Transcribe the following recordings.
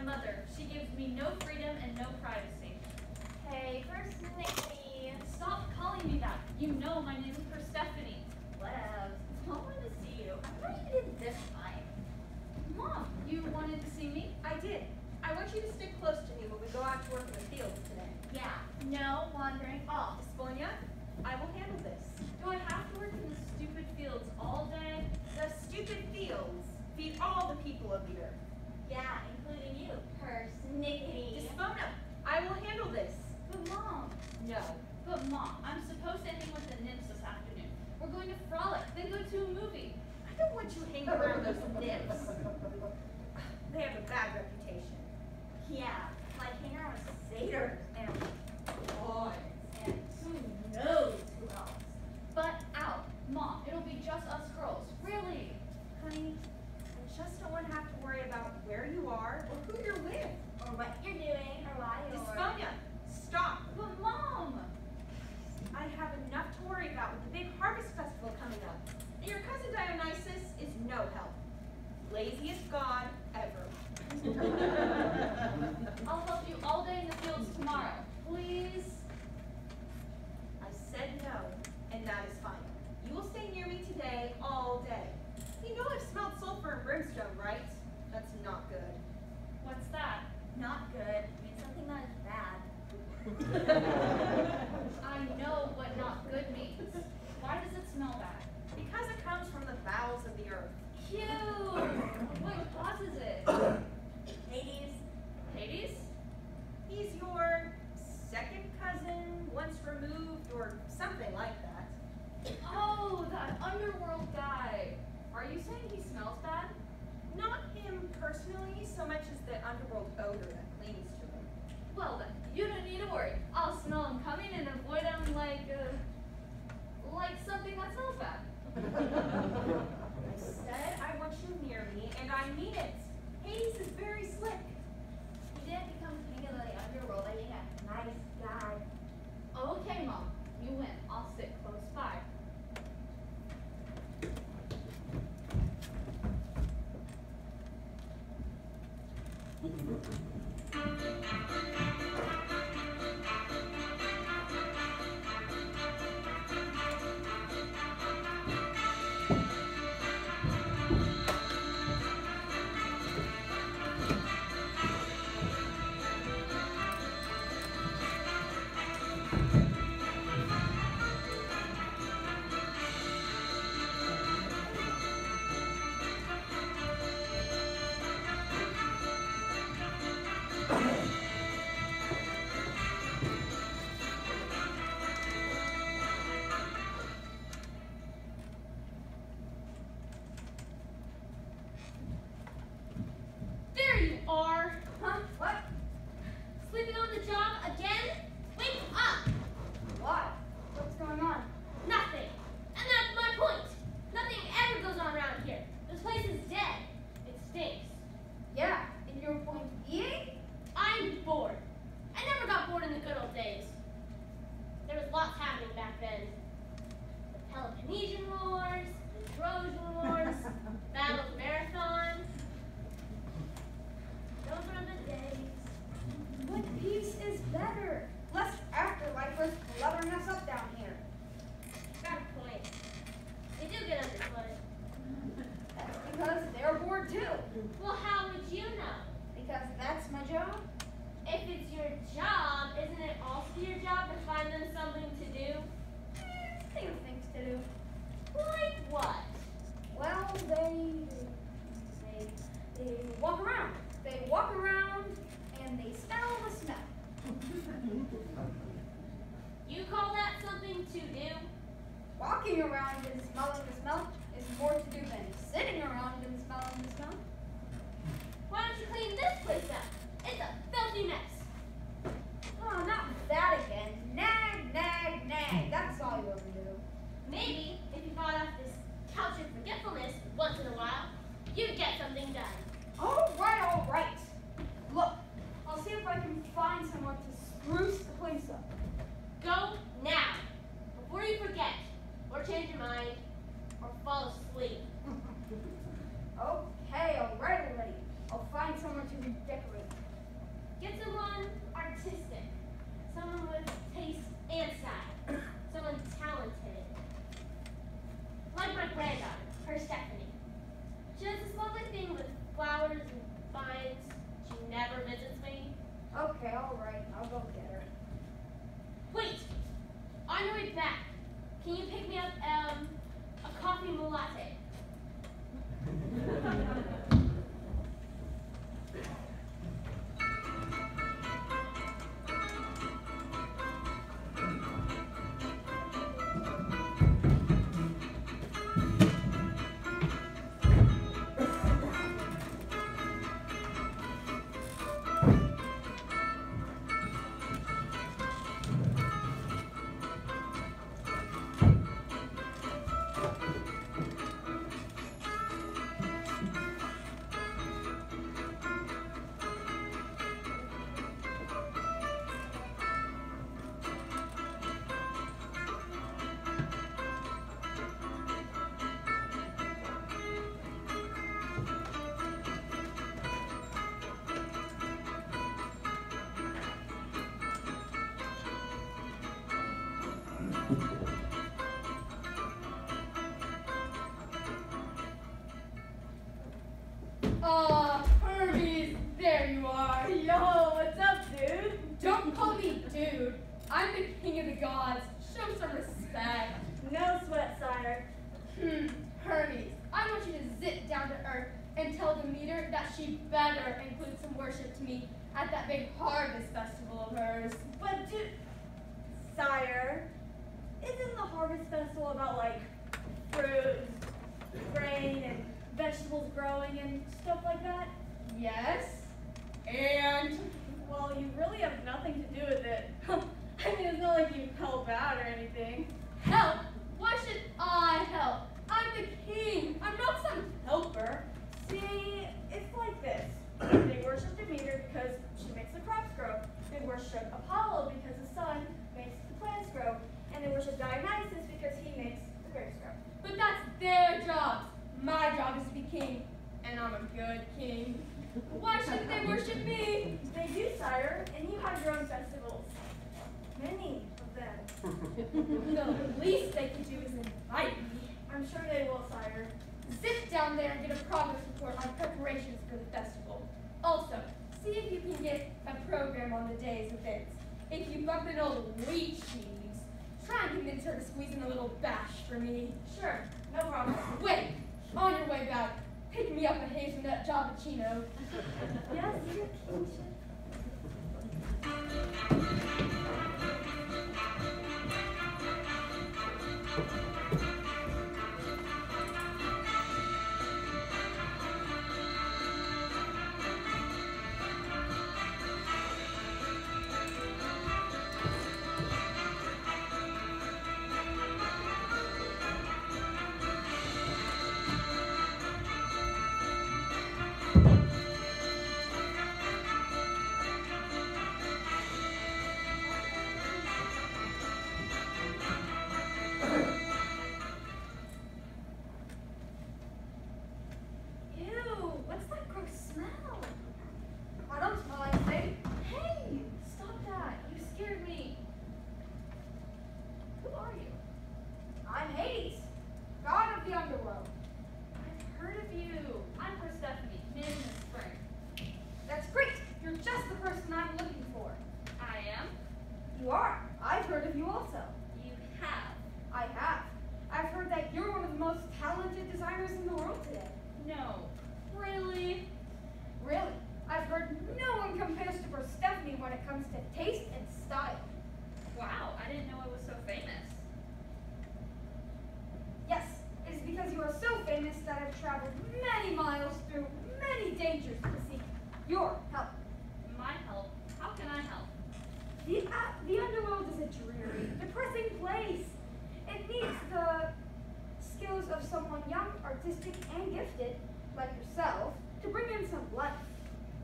mother. She gives me no freedom and no privacy. Hey, Persnickety. Stop calling me that. You know my name is Persephone. Whatevs. I wanted to see you. I thought you did this time. Mom, you wanted to see me? I did. I want you to stick close to me when we go out to work in the fields today. Yeah, no wandering off. Esponia, I will handle this. Do I have to work in the stupid fields all day? The stupid fields feed all the people of the earth. Yeah, including you, Persnickety. Espona, I will handle this. But Mom, No. but Mom, I'm supposed to hang with the nymphs this afternoon. We're going to frolic, then go to a movie. I don't want you hanging around those nymphs. They have a bad reputation. Yeah, like hanging around with satyrs and boys and who knows who else. But out. Mom, it'll be just us girls. Really? Honey, I just don't want to have to worry about where you are or who you're with. Or what you're doing, or why you're... Esponia, stop. But Mom! I have enough to worry about with the big harvest festival coming up. And your cousin Dionysus is no help. Laziest god ever. I'll help you all day in the fields tomorrow. Please? I said no, and that is fine. You will stay near me today all day. You know I've smelled sulfur and brimstone, right? That's not good. What's that? Not good. I mean, something that is bad. I know what not good means. Why does it smell bad? Because it comes from the bowels of the earth. Cute! What causes it? Hades. Hades? He's your second cousin, once removed, or something like that. Oh, that underworld guy. Are you saying he smells bad? Not him personally, so much as the underworld odor that clings to him. Well then, you don't need to worry. I'll smell him coming and avoid him like something that smells bad. I said I want you near me, and I mean it. Hades is very slick. He didn't become king of the underworld by being a nice guy. Okay, Mom. You win. I'll sit close by. granddaughter, her Stephanie. She has this lovely thing with flowers and vines. She never visits me. Okay, all right. I'll go get her. Wait! On your way back, can you pick me up a coffee and a latte? Hermes, there you are. Yo, what's up, dude? Don't call me dude. I'm the king of the gods. Show some respect. No sweat, sire. Hermes, I want you to zip down to earth and tell the meter that she better include some worship to me at that big harvest festival of hers. But dude, sire, isn't the harvest festival about like fruit, grain, and vegetables growing and stuff like that? Yes, and Well, you really have nothing to do with it. I mean, it's not like you help out or anything. help? Why should I help? I'm the king. I'm not some helper. See, it's like this. They worship Demeter because she makes the crops grow. They worship Apollo because the sun makes the plants grow. And they worship Dionysus because he makes the grapes grow. But that's their jobs. My job is to be king, and I'm a good king. Why shouldn't they worship me? They do, sire, and you have your own festivals. Many of them. The least they can do is invite me. I'm sure they will, sire. Zip down there and get a progress report on preparations for the festival. Also, see if you can get a program on the day's events. If you bump into old wheat sheaves, try and convince her to squeeze in a little bash for me. Sure, no problem. Wait, on your way back, pick me up a hazelnut cappuccino. Yes, your kingship. Ew, what's that gross smell? I don't smell anything. Hey, stop that. You scared me. Who are you? I'm Hades, god of the underworld. I've heard of you. I'm Persephone, mid in the spring. That's great. You're just the person I'm looking for. I am? You are. I've heard of you also. You have. I have. I've heard that you're one of the most talented designers in the world today. No. Really? Really? I've heard no one compares to Persephone when it comes to taste and style. Wow, I didn't know I was so famous. Yes, it is because you are so famous that I've traveled many miles through many dangers to seek your help. My help? How can I help? The underworld is a dreary, depressing place. It needs the skills of someone young, artistic, and gifted, like yourself, to bring in some life.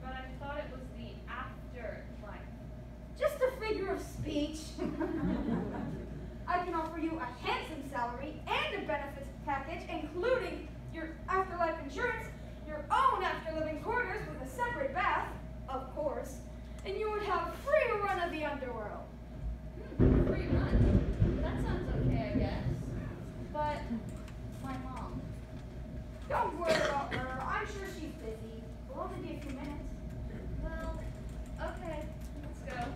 But I thought it was the afterlife. Just a figure of speech. I can offer you a handsome salary and a benefits package, including your afterlife insurance, your own after-living quarters with a separate bath, of course, and you would have free run of the underworld. Free run. That sounds okay, I guess. But my mom. Don't worry about her. I'm sure she's busy. It'll only be a few minutes. Well, okay, let's go.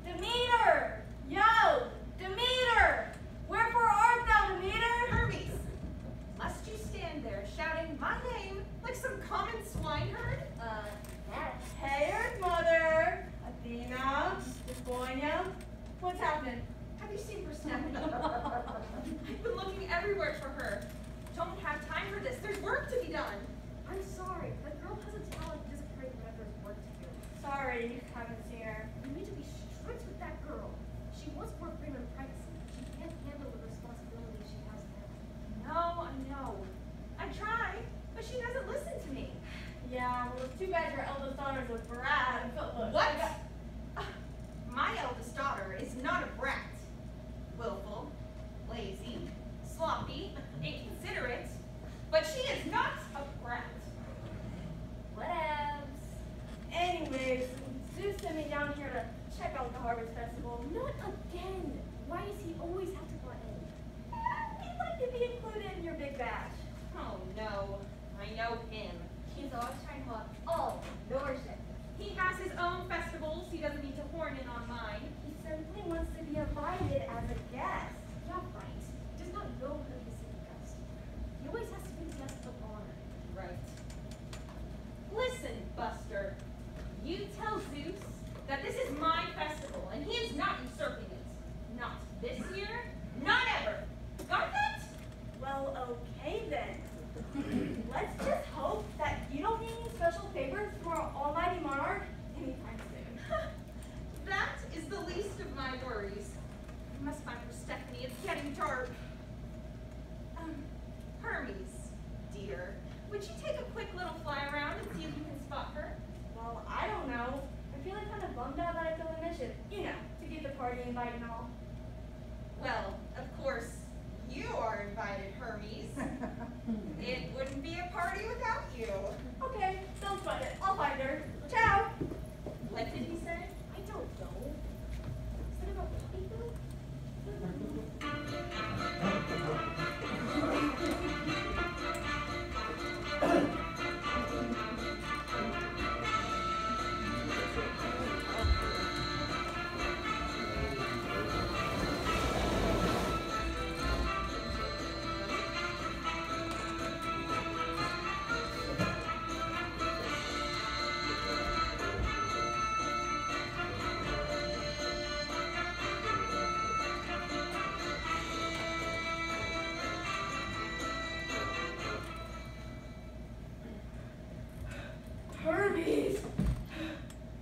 Demeter! Yo! Demeter! Wherefore art thou, Demeter? Hermes, must you stand there shouting my name like some common swineherd? Hey, Earth Mother! Athena? Despoina? What's happening? Have you seen Persephone? I've been looking everywhere for her. Don't have time for this. There's work to be done. I'm sorry. That girl has a talent that doesn't break whenever there's work to do. Sorry, you haven't seen her. You need to be strict with that girl. She wants more freedom and privacy. She can't handle the responsibility she has now. No, I know. I try, but she doesn't listen to me. Yeah, well, it's too bad your eldest daughter's a brat. But look, What? My eldest daughter is not a brat. Willful, lazy, sloppy, inconsiderate, but she is not a brat. Whatevs. Anyways, Zeus sent me down here to check out the Harvest Festival. Not again. Why does he always have to butt in? He'd like to be included in your big bash. Oh no, I know him. He's always trying to hog all your shit. He has his own festivals. He doesn't need to horn in on mine. He simply wants to be invited as a guest. Yeah, right. He does not know how to be the guest. He always has to be the guest of honor. Right. Listen, Buster. You tell Zeus that this is my festival, and he is not usurping it. Not this year, not ever. Got that? Well, okay then. Let's just hope that you don't need any special favors from our almighty monarch anytime soon. That is the least of my worries. I must find Persephone. It's getting dark. Hermes, dear, would you take a quick little fly around and see if you can spot her? Well, I don't know. I feel like kind of bummed out that I failed the mission. You know, to get the party invite and all. Well, of course, you are invited, Hermes. It wouldn't be a party without you. Okay, don't sweat it. I'll find her. Ciao! What did he say? I don't know. Is that about puppy food? Hermes!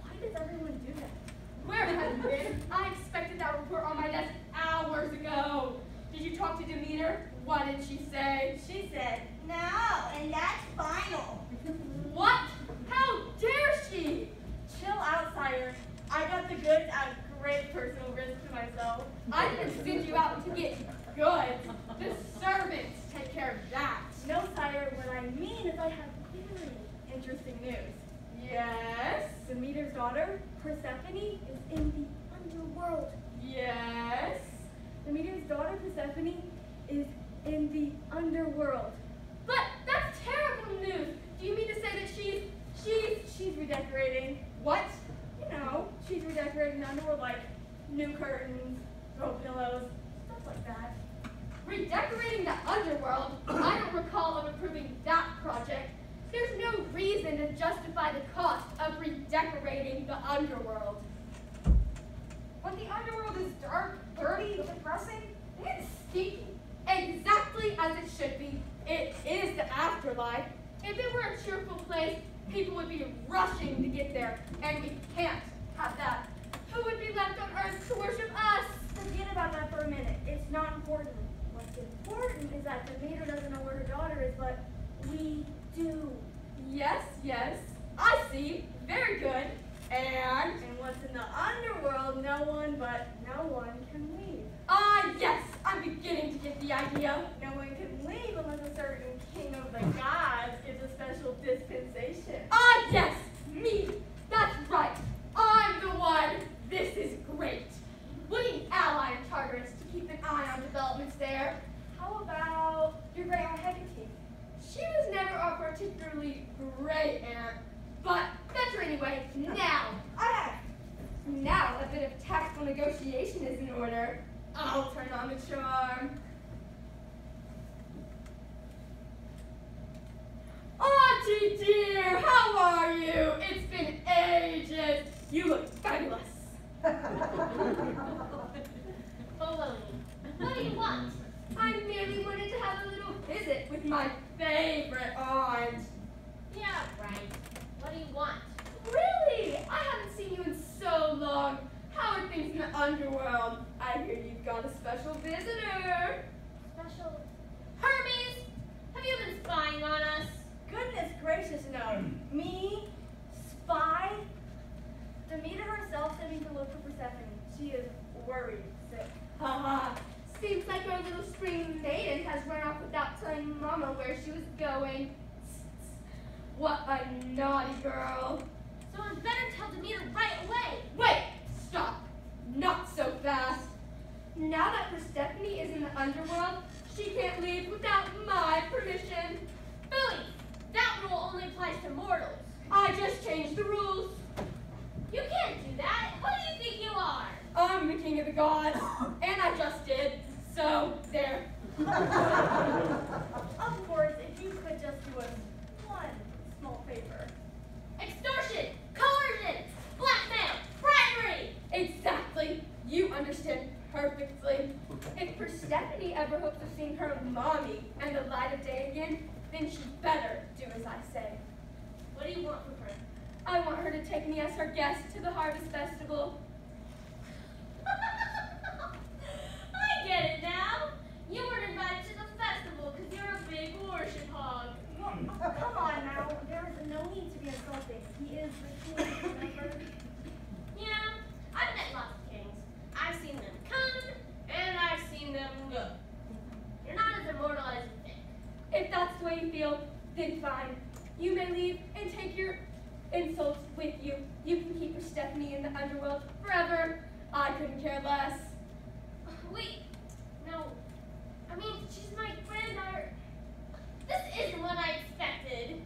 Why does everyone do that? Where have you been? I expected that report on my desk hours ago. Did you talk to Demeter? What did she say? She said, no, and that's final. What? How dare she? Chill out, sire. I got the goods at great personal risk to myself. I didn't send you out to get goods. The servants take care of that. No, sire, what I mean is I have very interesting news. Yes? Demeter's daughter, Persephone, is in the underworld. Yes? Demeter's daughter, Persephone, is in the underworld. But that's terrible news. Do you mean to say that She's redecorating. what? You know, she's redecorating the underworld like new curtains, throw pillows, stuff like that. Redecorating the underworld? I don't recall of approving that project. There's no reason to justify the cost of redecorating the underworld. But the underworld is dark, dirty, depressing. It's stinky. Exactly as it should be. It is the afterlife. If it were a cheerful place, people would be rushing to get there, and we can't have that. Who would be left on earth to worship us? Forget about that for a minute. It's not important. What's important is that Demeter doesn't know where her daughter is, but we do. Yes, yes. I see. Very good. And what's in the underworld, no one can leave. Yes, I'm beginning to get the idea. No one can leave unless a certain king of the gods gives a special dispensation. Yes, me. That's right. I'm the one. This is great. We need ally in Tartarus to keep an eye on developments there. How about your great aunt Hecate? She was never a particularly great aunt, but better anyway. Now a bit of tactful negotiation is in order. I'll turn on the charm. Auntie dear, how are you? It's been ages. You look fabulous. Baloney. What do you want? I merely wanted to have a little visit with my favorite aunt. Yeah, right. What do you want? Really? I haven't seen you in so long. How are things in the underworld? I hear you've got a special visitor. Special Hermes? Have you been spying on us? Goodness gracious, no. Me? Spy? Demeter herself sent me to look for Persephone. She is worried sick. Haha. Seems like our little spring maiden has run off without telling Mama where she was going. What a naughty girl. So I better tell Demeter right away. Wait! Stop! Not so fast. Now that Persephone is in the underworld, she can't leave without my permission. Billy, that rule only applies to mortals. I just changed the rules. You can't do that. Who do you think you are? I'm the king of the gods, and I just did. So, there. Of course, if you could just do us one small favor. Extortion, coercion, blackmail, bribery. Exactly. You understand perfectly. If Persephone ever hopes of seeing her mommy and the light of day again, then she'd better do as I say. What do you want from her? I want her to take me as her guest to the Harvest Festival. I get it now. You weren't invited to the festival because you're a big worship hog. Well, come on now. There's no need to be insulting. He is the king, remember? Yeah, I've met lots of kings. I've seen them come, and I've seen them go. You're not as immortal as you think. If that's the way you feel, then fine. You may leave and take your insults with you. You can keep Persephone in the underworld forever. I couldn't care less. Wait, no. I mean, she's my granddaughter. This isn't what I expected.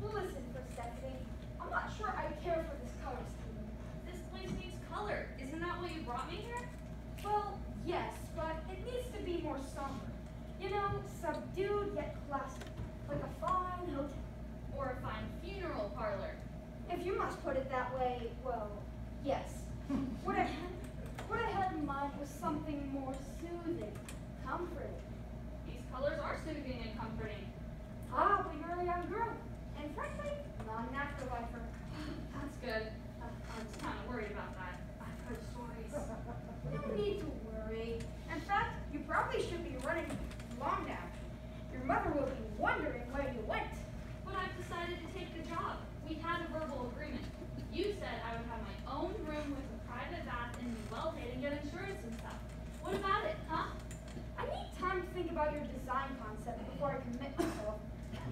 Listen, Persephone. I'm not sure I care for this color scheme. This place needs color. Isn't that what you brought me here? Well, yes, but it needs to be more somber. You know, subdued yet classy. Like a fine hotel. Or a fine funeral parlor? If you must put it that way, well, yes. What I had in mind was something more soothing, comforting. These colors are soothing and comforting. Ah, but you're a young girl. And frankly, not an actor lifer. That's good. I'm just kind of worried about that. I've heard stories. No need to worry. In fact, you probably should be running long now. Your mother will be wondering where you went. But I've decided to take the job. We had a verbal agreement. You said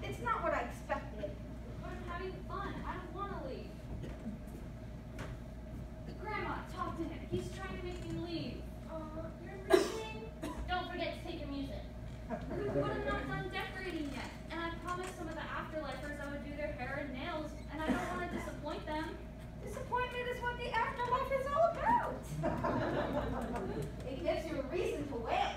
It's not what I expected. But I'm having fun. I don't want to leave. Grandma, talk to him. He's trying to make me leave. You're leaving? Don't forget to take your music. But I'm not done decorating yet. And I promised some of the afterlifers I would do their hair and nails, and I don't want to disappoint them. Disappointment is what the afterlife is all about. It gives you a reason to wail.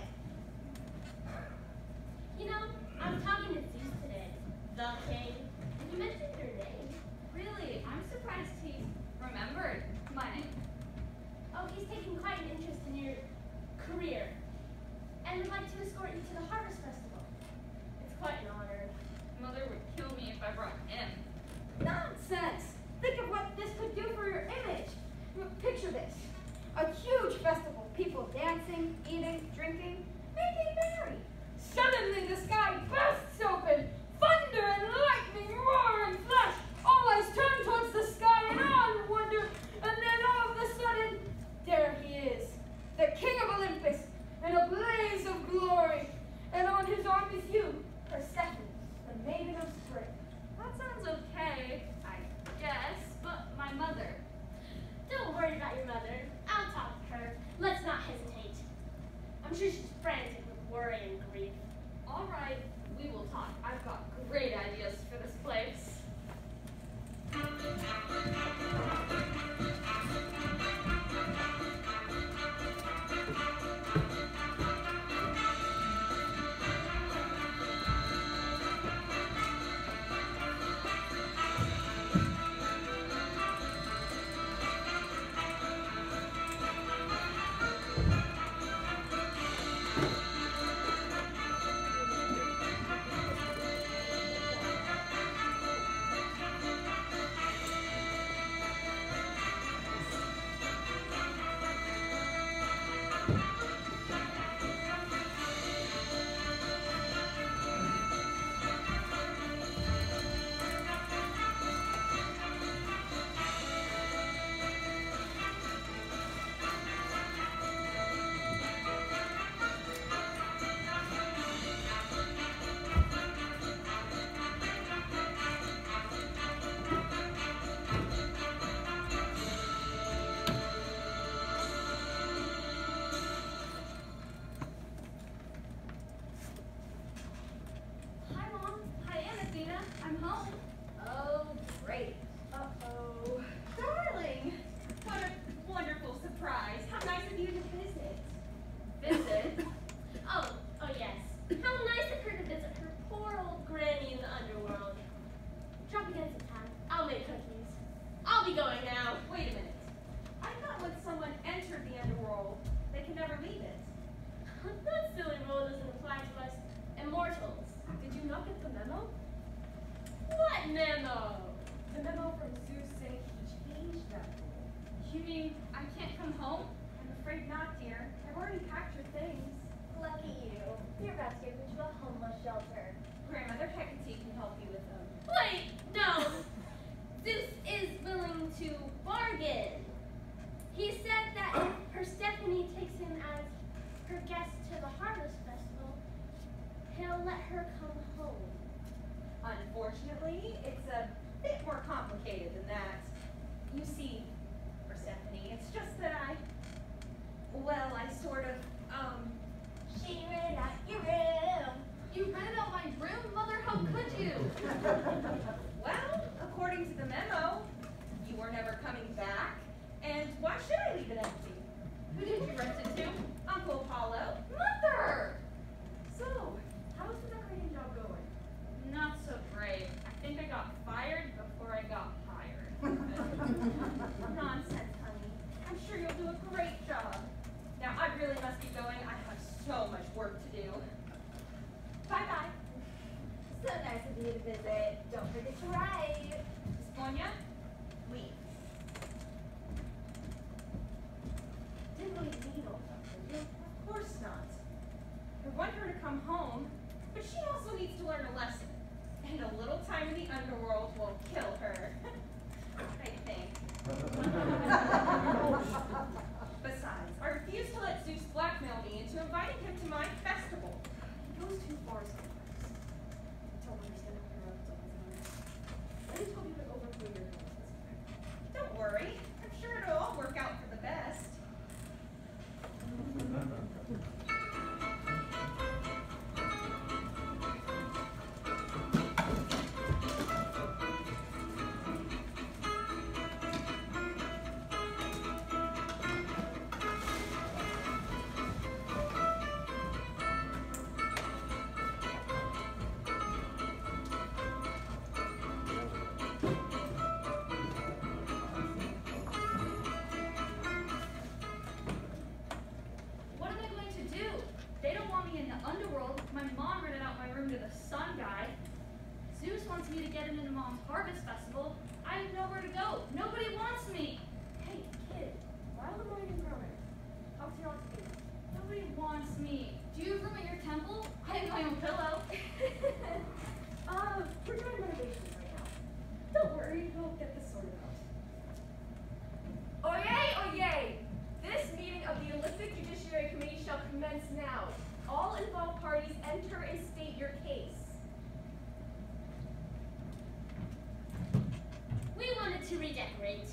You know, I was talking to Zeus today, the king, and he mentioned your name. Really, I'm surprised he remembered my name. Oh, he's taking quite an interest in your career, and would like to escort you to the Harvest Festival. It's quite an honor. Mother would kill me if I brought him. Nonsense! Think of what this could do for your image. Picture this. A huge festival. People dancing, eating, drinking, making merry. Suddenly the sky bursts open. Thunder and lightning roar and flash. All eyes turn towards the sky in awe and wonder. And then all of a sudden, there he is. The king of Olympus in a blaze of glory. And on his arm is you, Persephone, the maiden of spring. That sounds okay, I guess, but my mother. Don't worry about your mother. I'll talk to her. Let's not hesitate. I'm sure she's frantic with worry and grief. All right, we will talk. I've got great ideas for this place. I'm home. Oh, great. Uh-oh. Darling, what a wonderful surprise. How nice of you to visit. Visit? Oh yes. How nice of her to visit her poor old granny in the underworld. Drop again sometime. I'll make cookies. I'll be going now. Wait a minute. I thought when someone entered the underworld, they can never leave it. That silly rule doesn't apply to us immortals. Did you not get the memo? What memo? The memo from Zeus saying he changed that rule. You mean I can't come home? I'm afraid not, dear. I've already packed your things. Lucky you. You're about to get into a homeless shelter. Grandmother Hecate can help you with them. Wait, no. Zeus is willing to bargain. He said that if Persephone takes him as her guest to the Harvest Festival, he'll let her come home. Unfortunately, it's a bit more complicated than that. You see, Persephone, it's just that I sort of, She ran out your room. You rented out my room, Mother? How could you? Well, according to the memo, you were never coming back, and why should I leave it empty? Who did you rent it to? Uncle Apollo? Mother! So, how's the decorating job going? Not so great. I think I got fired before I got hired. Nonsense, honey. I'm sure you'll do a great job. Now, I really must be going. I have so much work to do. Bye-bye. So nice of you to visit. Don't forget to write. Sonia, leave. Didn't really need all that. Of course not. I want her to come home, but she also needs to learn a lesson. And a little time in the underworld will kill her. I think. Besides, I refuse to let Zeus blackmail me into inviting him to my me to get him into Mom's Harvest Festival, I have nowhere to go. Nobody wants me. Hey, kid, while the morning growing, talk to your auntie. Nobody wants me. Do you have room at your temple? I have my own pillow. We're doing renovations right now. Don't worry, we'll get this sorted out. Oyez, oyez! This meeting of the Olympic Judiciary Committee shall commence now. All involved parties enter and state your case. We wanted to redecorate.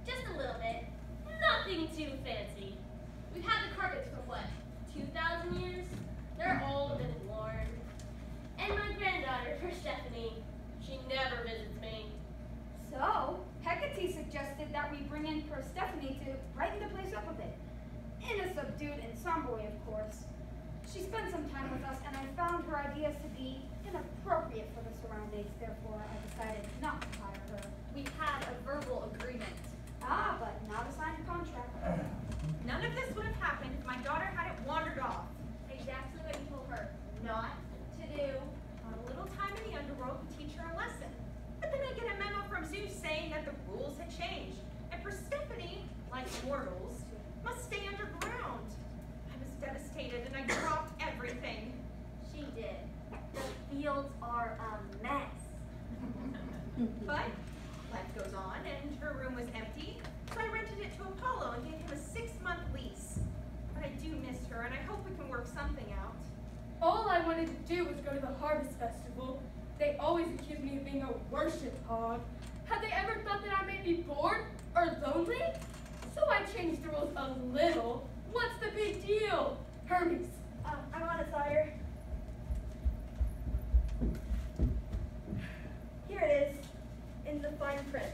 Just a little bit. Nothing too fancy. We've had the carpets for what, 2,000 years? They're old and worn. And my granddaughter, Stephanie, she never visits me. So, Hecate suggested that we bring in Persephone to brighten the place up a bit. In a subdued and somber way, of course. She spent some time with us, and I found her ideas to be inappropriate for the surroundings. Therefore, I decided not to hire her. We had a verbal agreement. Ah, but not a signed contract. None of this would have happened if my daughter hadn't wandered off. Exactly what you told her. Not to do. Got a little time in the underworld to teach her a lesson. But then I get a memo from Zeus saying that the rules had changed, and Persephone, like mortals, must stay underground. I was devastated and I dropped everything. She did. The fields are a mess. But life goes on, and her room was empty, so I rented it to Apollo and gave him a 6-month lease. But I do miss her, and I hope we can work something out. All I wanted to do was go to the Harvest Festival. They always accuse me of being a worship hog. Have they ever thought that I may be bored or lonely? So I changed the rules a little. What's the big deal? Hermes. I'm on it, sire. Here it is, in the fine print.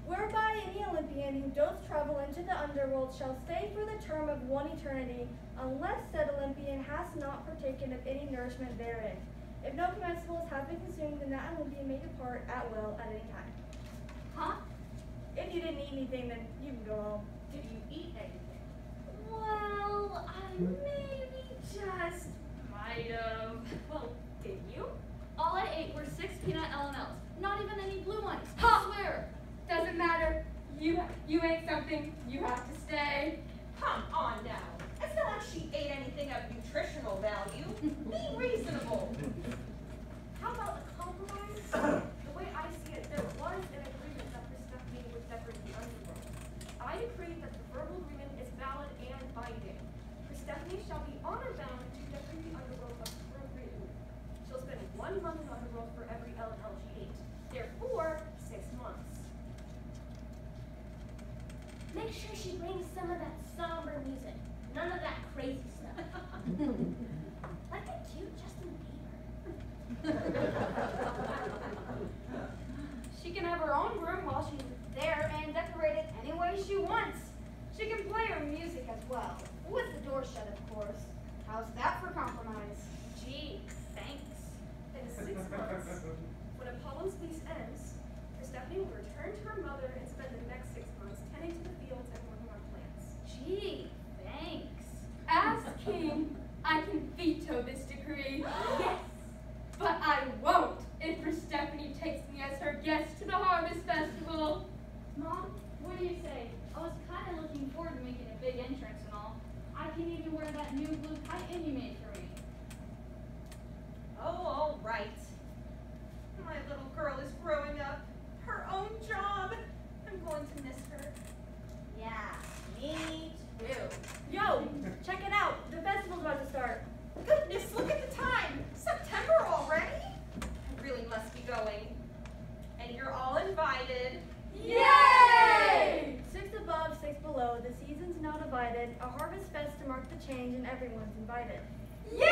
Whereby any Olympian who does travel into the underworld shall stay for the term of one eternity, unless said Olympian has not partaken of any nourishment therein. If no comestibles have been consumed, then that Olympian may depart at will at any time. Huh? If you didn't eat anything, then you can go home. Did you eat anything? Well, I maybe just might have. Well, did you? All I ate were 6 peanut LMLs. Not even any blue ones. Ha! I swear. Doesn't matter. You ate something. You have to stay. Come on now. It's not like she ate anything of nutritional value. Be reasonable. How about a compromise? The way I see it, there was an agreement that Persephone would separate the underworld. I decree that the verbal agreement is valid and binding. Persephone shall be honor-bound to decorate the underworld appropriately. She'll spend 1 month in the underworld for every LLG 8. Therefore, 6 months. Make sure she brings some of that somber music. None of that crazy stuff. Like a cute Justin Bieber. She can have her own room while she's there and decorate it any way she wants. She can play her music as well, with the door shut, of course. How's that for compromise? Gee, thanks. In 6 months, when Apollo's lease ends, Persephone will return to her mother and spend the next 6 months tending to the fields and working on plants. Gee, thanks. As king, I can veto this decree. Yes! But I won't if Persephone takes me as her guest to the Harvest Festival. Mom, what do you say? I was kind of looking forward to making a big entrance and all. I can even wear that new blue kite you made for me. Oh, all right. My little girl is growing up. Her own job. I'm going to miss her. Yeah, me too. Yo, check it out. The festival's about to start. Goodness, look at the time. September already? I really must be going. And you're all invited. Yay! 6 above, 6 below. The season's now divided. A harvest fest to mark the change, and everyone's invited. Yay!